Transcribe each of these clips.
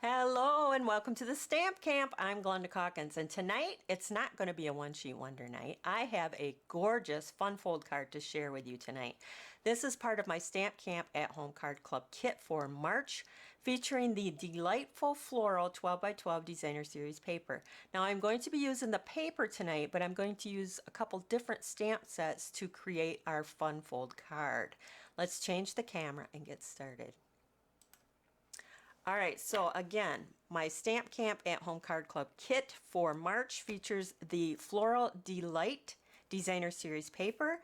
Hello and welcome to the Stamp Camp. I'm Glenda Calkins, and tonight it's not going to be a one sheet wonder night. I have a gorgeous fun fold card to share with you tonight. This is part of my Stamp Camp at Home Card Club kit for March, featuring the delightful floral 12 by 12 designer series paper. Now I'm going to be using the paper tonight, but I'm going to use a couple different stamp sets to create our fun fold card. Let's change the camera and get started. Alright, so again, my Stamp Camp at Home Card Club kit for March features the Floral Delight Designer Series paper.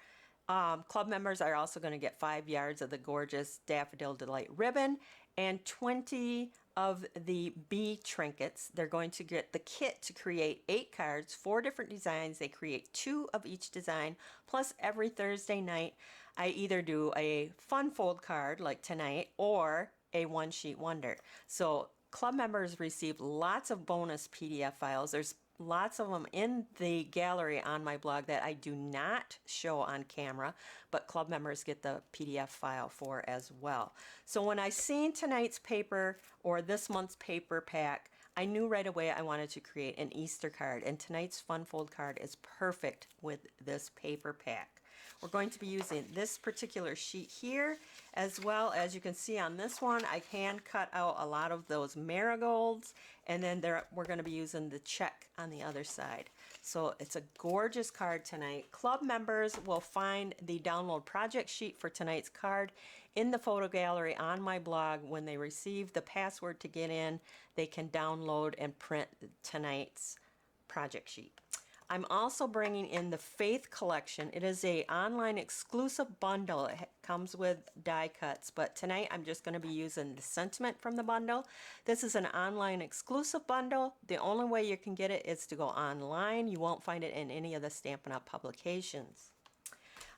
Club members are also going to get 5 yards of the gorgeous Daffodil Delight ribbon and 20 of the bee trinkets. They're going to get the kit to create 8 cards, 4 different designs. They create 2 of each design, plus every Thursday night I either do a fun fold card like tonight or a one sheet wonder. So club members receive lots of bonus PDF files. There's lots of them in the gallery on my blog that I do not show on camera, but club members get the PDF file for as well. So when I seen tonight's paper or this month's paper pack, I knew right away I wanted to create an Easter card, and tonight's fun fold card is perfect with this paper pack. We're going to be using this particular sheet here, as well as you can see on this one, I hand cut out a lot of those marigolds, and then we're going to be using the check on the other side. So it's a gorgeous card tonight. Club members will find the download project sheet for tonight's card in the photo gallery on my blog. When they receive the password to get in, they can download and print tonight's project sheet. I'm also bringing in the Faith collection. It is a online exclusive bundle. It comes with die cuts, but tonight I'm just going to be using the sentiment from the bundle. This is an online exclusive bundle. The only way you can get it is to go online. You won't find it in any of the Stampin' Up! Publications.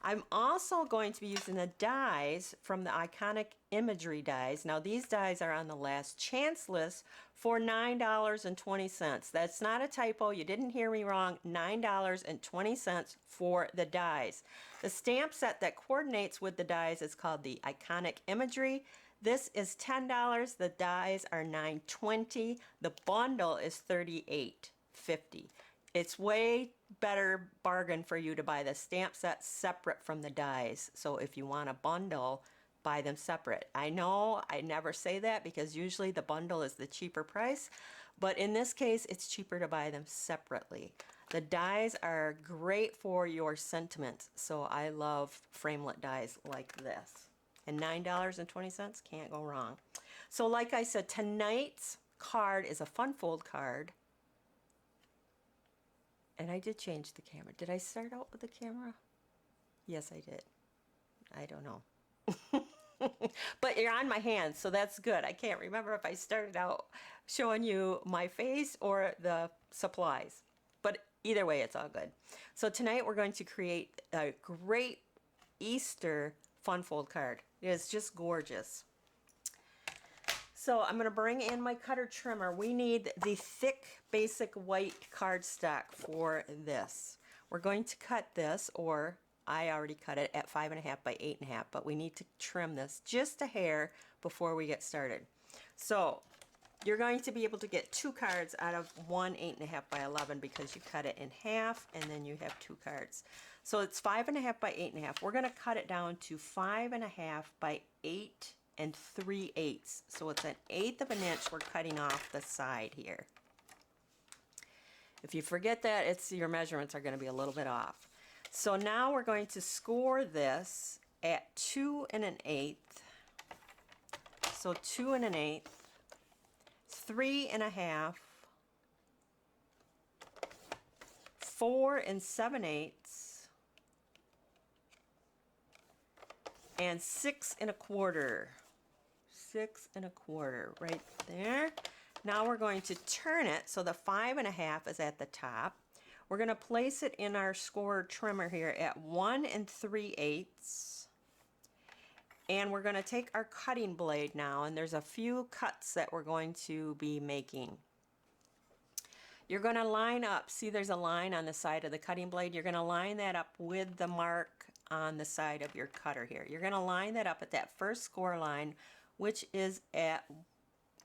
I'm also going to be using the dies from the Iconic Imagery dies. Now these dies are on the last chance list for $9.20. That's not a typo. You didn't hear me wrong. $9.20 for the dies. The stamp set that coordinates with the dies is called the Iconic Imagery. This is $10. The dies are $9.20. The bundle is $38.50. It's way better bargain for you to buy the stamp set separate from the dies. So if you want a bundle, buy them separate. I know I never say that because usually the bundle is the cheaper price, but in this case it's cheaper to buy them separately. The dies are great for your sentiments, so I love framelit dies like this. And $9.20, can't go wrong. So like I said, tonight's card is a fun fold card. And I did change the camera. Did I start out with the camera? Yes, I did. I don't know. But you're on my hands, so that's good. I can't remember if I started out showing you my face or the supplies. But either way, it's all good. So tonight we're going to create a great Easter fun fold card. It is just gorgeous. So I'm going to bring in my cutter trimmer. We need the thick basic white cardstock for this. We're going to cut this, or I already cut it at 5.5 by 8.5, but we need to trim this just a hair before we get started. So you're going to be able to get 2 cards out of one 8.5 by 11 because you cut it in half and then you have 2 cards. So it's 5.5 by 8.5. We're going to cut it down to 5.5 by 8 and 3/8. So it's 1/8 of an inch we're cutting off the side here. If you forget that, your measurements are going to be a little bit off. So now we're going to score this at 2 1/8. So 2 1/8, 3 1/2, 4 7/8, and 6 1/4. 6 1/4 right there. Now we're going to turn it so the 5.5 is at the top. We're going to place it in our score trimmer here at 1 3/8. And we're going to take our cutting blade now, and there's a few cuts that we're going to be making. You're going to line up, see there's a line on the side of the cutting blade. You're going to line that up with the mark on the side of your cutter here. You're going to line that up at that first score line, which is at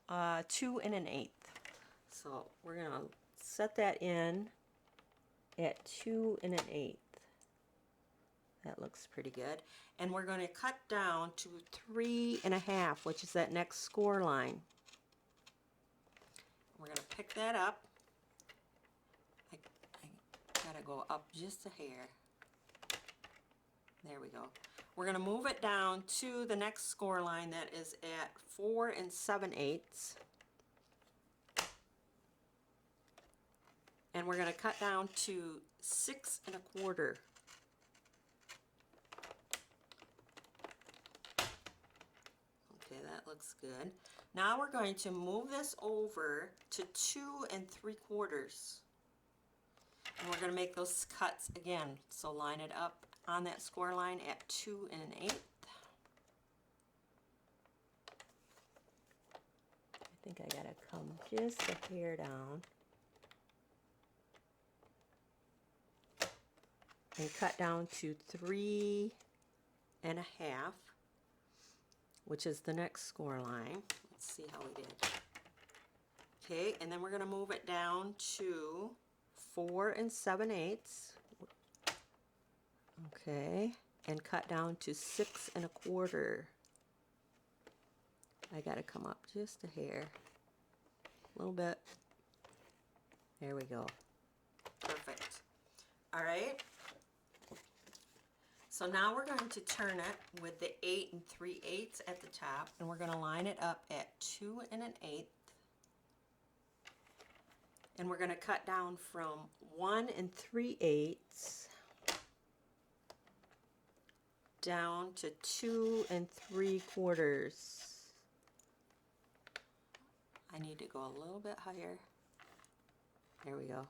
2 1/8. So we're gonna set that in at 2 1/8. That looks pretty good. And we're going to cut down to 3 1/2, which is that next score line. We're going to pick that up. I gotta go up just a hair. There we go. We're going to move it down to the next score line that is at 4 7/8. And we're going to cut down to 6 1/4. Okay, that looks good. Now we're going to move this over to 2 3/4. And we're going to make those cuts again. So line it up on that score line at 2 1/8. I think I gotta come just a hair down. And cut down to 3 1/2, which is the next score line. Let's see how we did. Okay, and then we're going to move it down to 4 7/8. Okay, and cut down to 6 1/4. I got to come up just a hair, a little bit. There we go. Perfect. All right. So now we're going to turn it with the 8 3/8 at the top, and we're going to line it up at 2 1/8. And we're going to cut down from 1 3/8 down to 2 3/4. I need to go a little bit higher. There we go.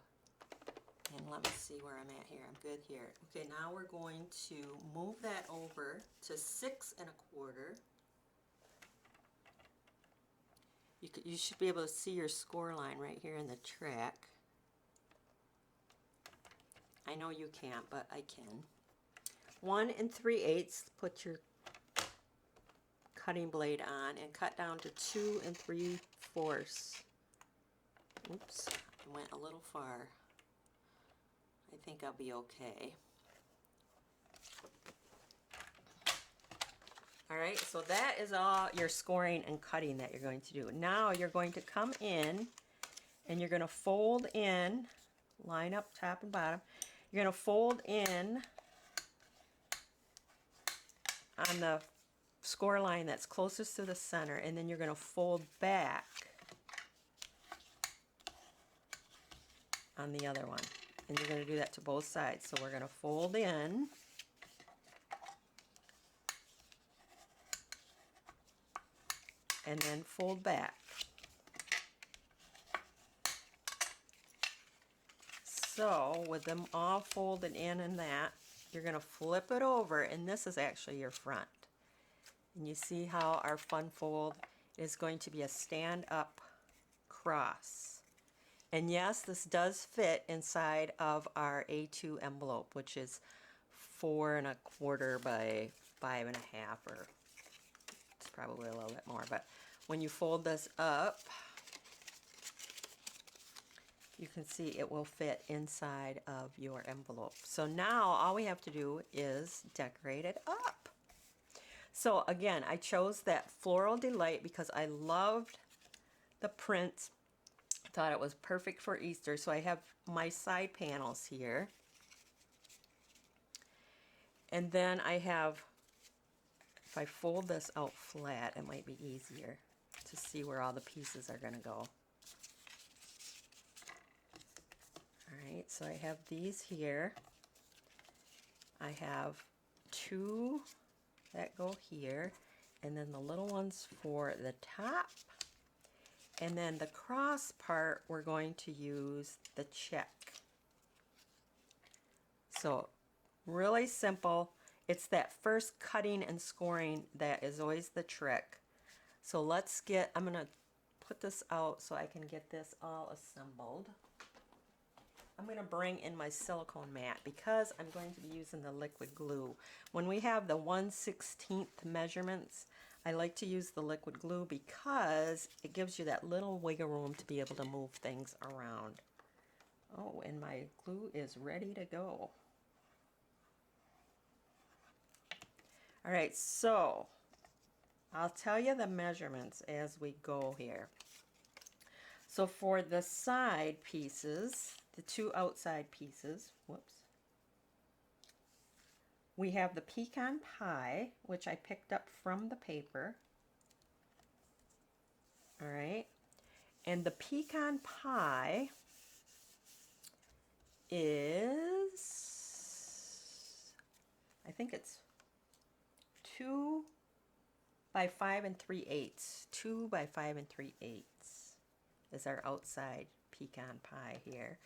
And let me see where I'm at here. I'm good here. Okay, now we're going to move that over to 6 1/4. You should be able to see your score line right here in the track. I know you can't, but I can. 1 3/8. Put your cutting blade on and cut down to 2 3/4. Oops, I went a little far. I think I'll be okay. All right, so that is all your scoring and cutting that you're going to do. Now you're going to come in and you're going to fold in, line up top and bottom. You're going to fold in on the score line that's closest to the center, and then you're going to fold back on the other one. And you're going to do that to both sides. So we're going to fold in. And then fold back. So with them all folded in and that, you're going to flip it over, and this is actually your front. And you see how our fun fold is going to be a stand-up cross. And yes, this does fit inside of our A2 envelope, which is 4 1/4 by 5 1/2, or it's probably a little bit more. But when you fold this up, you can see it will fit inside of your envelope. So now all we have to do is decorate it up. So again, I chose that Floral Delight because I loved the print. Thought it was perfect for Easter. So I have my side panels here. And then I have, if I fold this out flat, it might be easier to see where all the pieces are going to go. Alright, so I have these here. I have 2 that go here, and then the little ones for the top. And then the cross part, we're going to use the check. So really simple. It's that first cutting and scoring that is always the trick. So let's get, I'm going to put this out so I can get this all assembled. I'm going to bring in my silicone mat because I'm going to be using the liquid glue. When we have the 1/16 measurements, I like to use the liquid glue because it gives you that little wiggle room to be able to move things around. Oh, and my glue is ready to go. All right, so I'll tell you the measurements as we go here. So for the side pieces, the two outside pieces, whoops, we have the pecan pie, which I picked up from the paper. All right, and the pecan pie is, I think it's 2 by 5 3/8. 2 by 5 3/8 is our outside pecan pie here.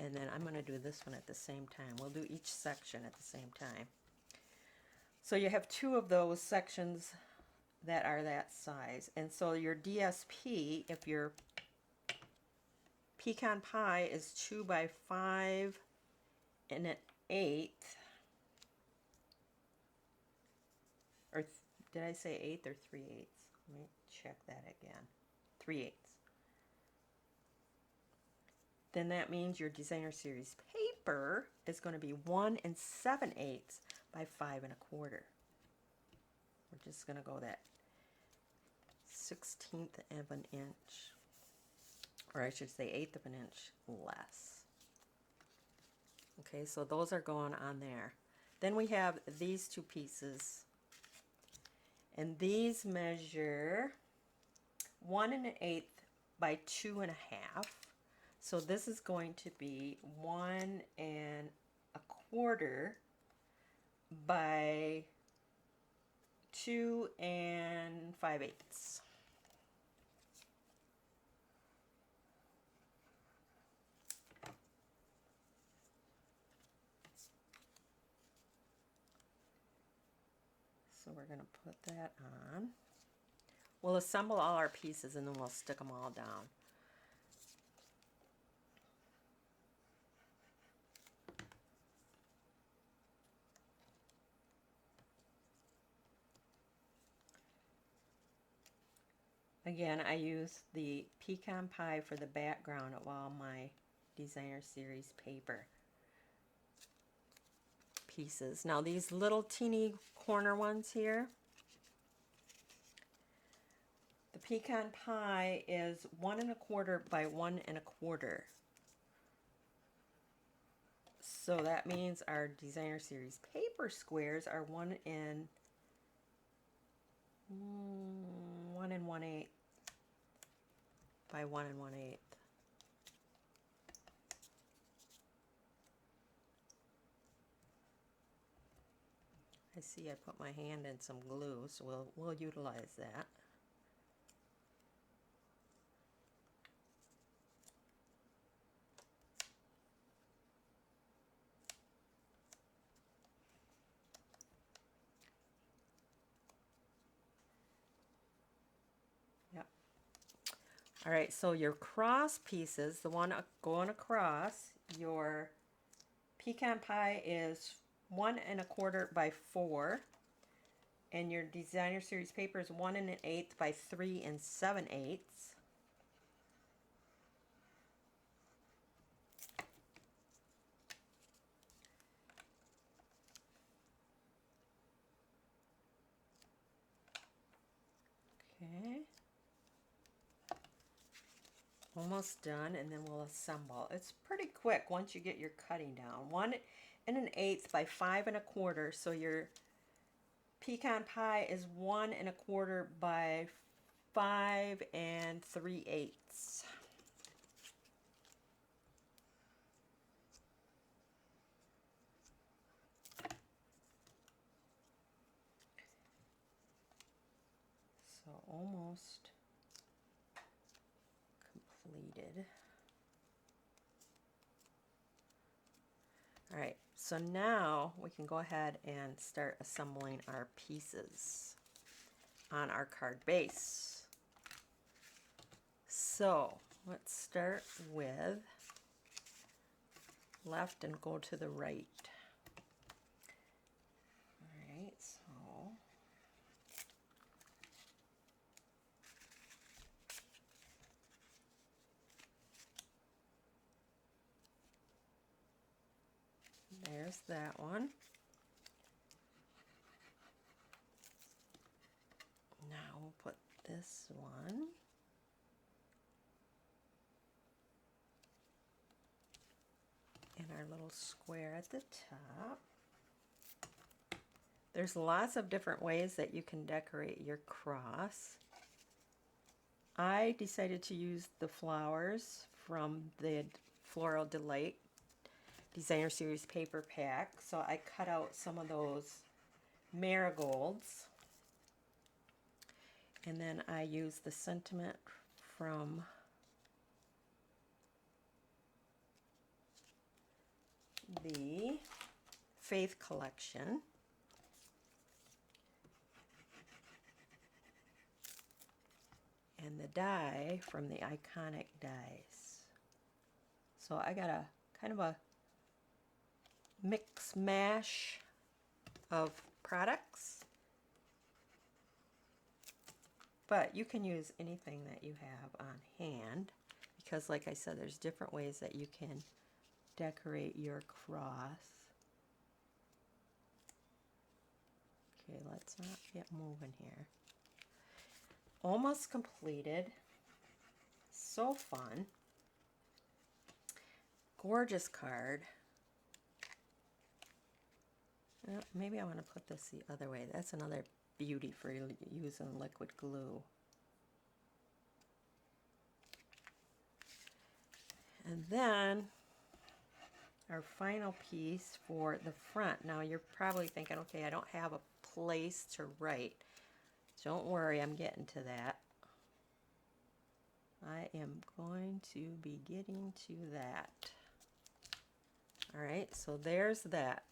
And then I'm going to do this one at the same time. We'll do each section at the same time. So you have two of those sections that are that size. And so your DSP, if your pecan pie is 2 by 5 1/8, or did I say 1/8 or 3/8? Let me check that again. 3/8. Then that means your designer series paper is going to be 1 7/8 by 5 1/4. We're just going to go that 1/16 of an inch, or I should say 1/8 of an inch less. Okay, so those are going on there. Then we have these two pieces, and these measure 1 1/8 by 2 1/2. So this is going to be 1 1/4 by 2 5/8. So we're going to put that on. We'll assemble all our pieces and then we'll stick them all down. Again, I use the pecan pie for the background of all my designer series paper pieces. Now these little teeny corner ones here, the pecan pie is 1 1/4 by 1 1/4. So that means our designer series paper squares are 1 1/8 by 1 1/8. I see I put my hand in some glue, so we'll utilize that. Yep. All right, so your cross pieces, the one going across, your pecan pie is 1 1/4 by 4, and your designer series paper is 1 1/8 by 3 7/8. Okay. Almost done, and then we'll assemble. It's pretty quick once you get your cutting down. 1 1/8 by 5 1/4, so your pecan pie is 1 1/4 by 5 3/8. So almost completed. All right, so now we can go ahead and start assembling our pieces on our card base. So let's start with left and go to the right. All right, so there's that one. Now we'll put this one. In our little square at the top. There's lots of different ways that you can decorate your cross. I decided to use the flowers from the Floral Delight Designer Series paper pack. So I cut out some of those marigolds. And then I used the sentiment from the Faith collection. And the die from the Iconic dies. So I got a kind of a mix mash of products. But you can use anything that you have on hand, because like I said, there's different ways that you can decorate your cross. Okay, let's not get moving here. Almost completed. So fun. Gorgeous card. Maybe I want to put this the other way. That's another beauty for using liquid glue. And then our final piece for the front. Now you're probably thinking, okay, I don't have a place to write. Don't worry, I'm getting to that. I am going to be getting to that. All right, so there's that.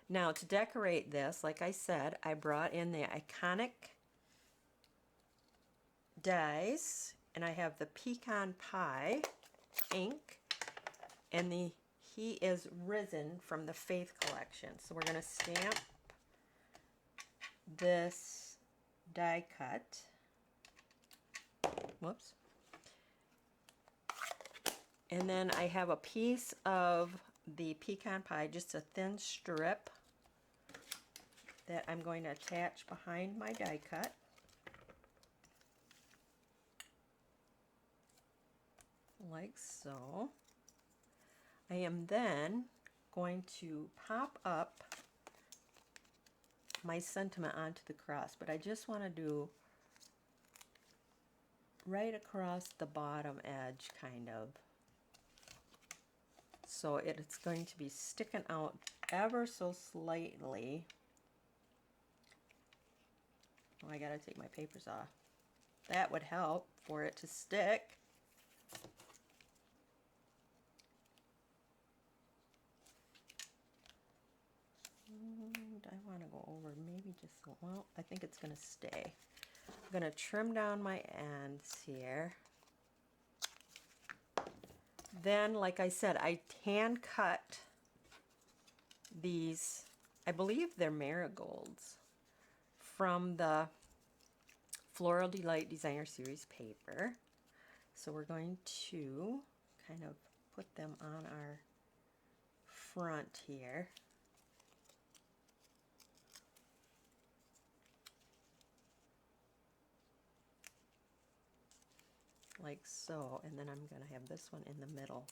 Now to decorate this, like I said, I brought in the Iconic dies, and I have the Pecan Pie ink, and the He Is Risen from the Faith collection. So we're going to stamp this die cut. Whoops. And then I have a piece of the pecan pie, just a thin strip that I'm going to attach behind my die cut. Like so. I am then going to pop up my sentiment onto the cross, but I just want to do right across the bottom edge, kind of. So it's going to be sticking out ever so slightly. Oh, I gotta take my papers off. That would help for it to stick. And I want to go over maybe just, well, I think it's going to stay. I'm going to trim down my ends here. Then, like I said, I hand cut these, I believe they're marigolds, from the Floral Delight Designer Series paper. So we're going to kind of put them on our front here. Like so, and then I'm going to have this one in the middle.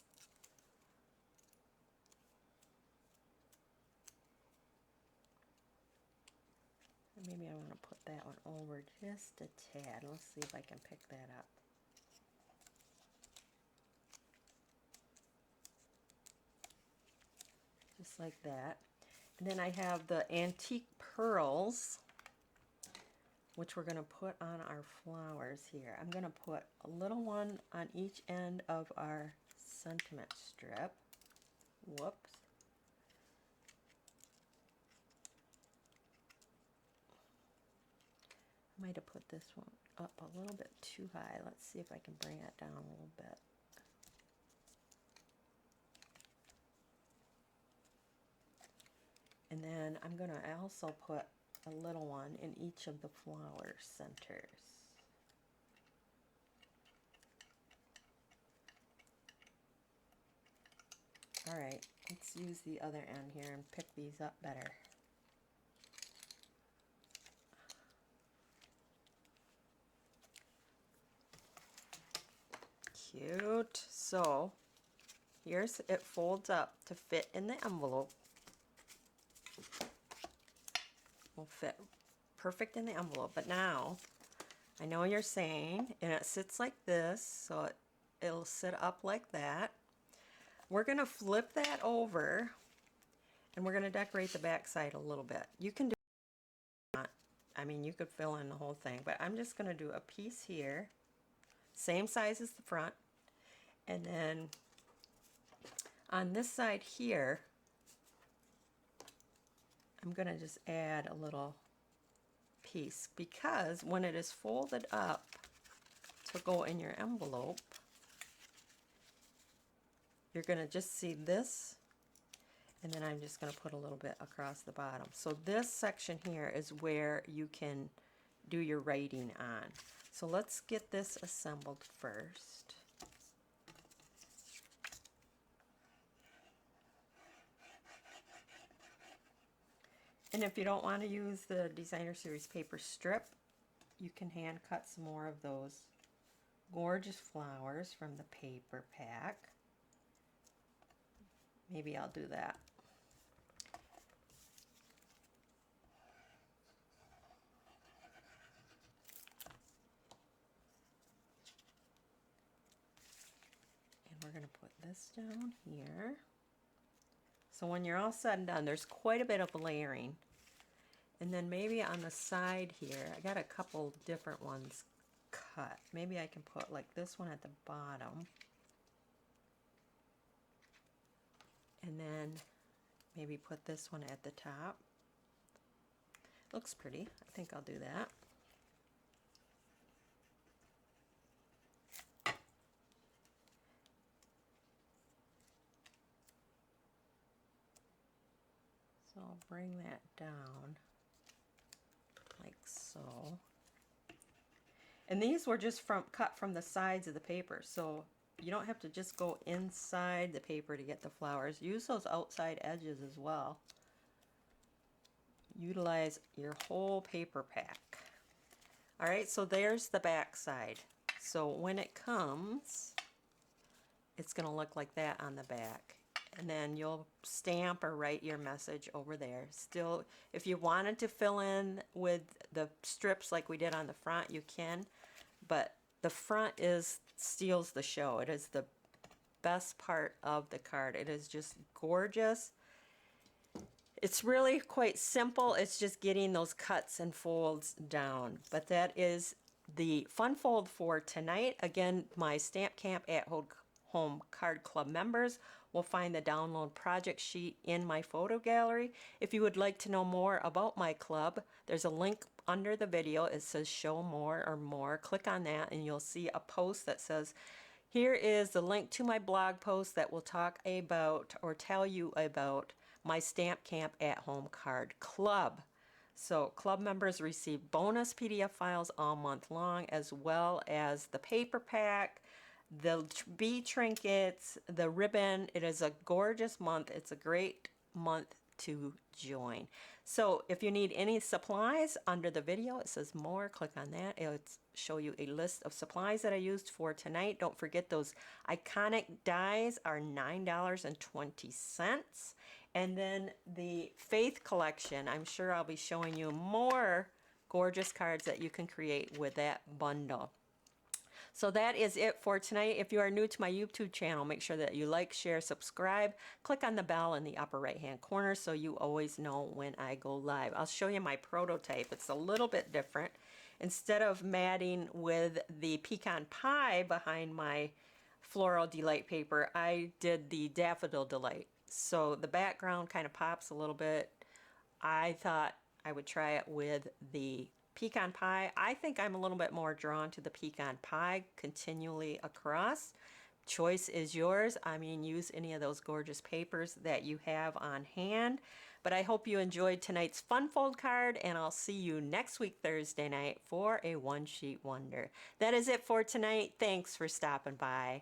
And maybe I want to put that one over just a tad. Let's see if I can pick that up. Just like that. And then I have the antique pearls, which we're going to put on our flowers here. I'm going to put a little one on each end of our sentiment strip. Whoops. I might have put this one up a little bit too high. Let's see if I can bring it down a little bit. And then I'm going to also put a little one in each of the flower centers. All right, let's use the other end here and pick these up better. Cute. So here's, it folds up to fit in the envelope. Will fit perfect in the envelope. But now, I know you're saying, and it sits like this, so it'll sit up like that. We're going to flip that over, and we're going to decorate the back side a little bit. You can do, I mean, you could fill in the whole thing, but I'm just going to do a piece here, same size as the front, and then on this side here, I'm going to just add a little piece, because when it is folded up to go in your envelope, you're going to just see this, and then I'm just going to put a little bit across the bottom. So this section here is where you can do your writing on. So let's get this assembled first. And if you don't want to use the Designer Series paper strip, you can hand cut some more of those gorgeous flowers from the paper pack. Maybe I'll do that. And we're going to put this down here. So when you're all said and done, there's quite a bit of layering. And then maybe on the side here, I got a couple different ones cut. Maybe I can put like this one at the bottom. And then maybe put this one at the top. Looks pretty. I think I'll do that. So I'll bring that down like so. And these were just cut from the sides of the paper, so you don't have to just go inside the paper to get the flowers. Use those outside edges as well. Utilize your whole paper pack. All right, so there's the back side. So when it comes, it's going to look like that on the back. And then you'll stamp or write your message over there. Still, if you wanted to fill in with the strips like we did on the front, you can. But the front steals the show. It is the best part of the card. It is just gorgeous. It's really quite simple. It's just getting those cuts and folds down. But that is the fun fold for tonight. Again, my TheStampCamp at Home Card Club members will find the download project sheet in my photo gallery. If you would like to know more about my club, there's a link under the video. It says show more or more. Click on that and you'll see a post that says, here is the link to my blog post that will talk about or tell you about my TheStampCamp at Home Card Club. So club members receive bonus PDF files all month long, as well as the paper pack, the bee trinkets, the ribbon. It is a gorgeous month. It's a great month to join. So if you need any supplies, under the video it says more. Click on that. It'll show you a list of supplies that I used for tonight. Don't forget, those iconic dies are $9.20. And then the Faith collection, I'm sure I'll be showing you more gorgeous cards that you can create with that bundle. So that is it for tonight. If you are new to my YouTube channel, make sure that you like, share, subscribe. Click on the bell in the upper right hand corner so you always know when I go live. I'll show you my prototype. It's a little bit different. Instead of matting with the pecan pie behind my Floral Delight paper, I did the Daffodil Delight. So the background kind of pops a little bit. I thought I would try it with the pecan pie. I think I'm a little bit more drawn to the pecan pie continually across. Choice is yours. I mean, use any of those gorgeous papers that you have on hand. But I hope you enjoyed tonight's fun fold card, and I'll see you next week Thursday night for a one sheet wonder. That is it for tonight. Thanks for stopping by.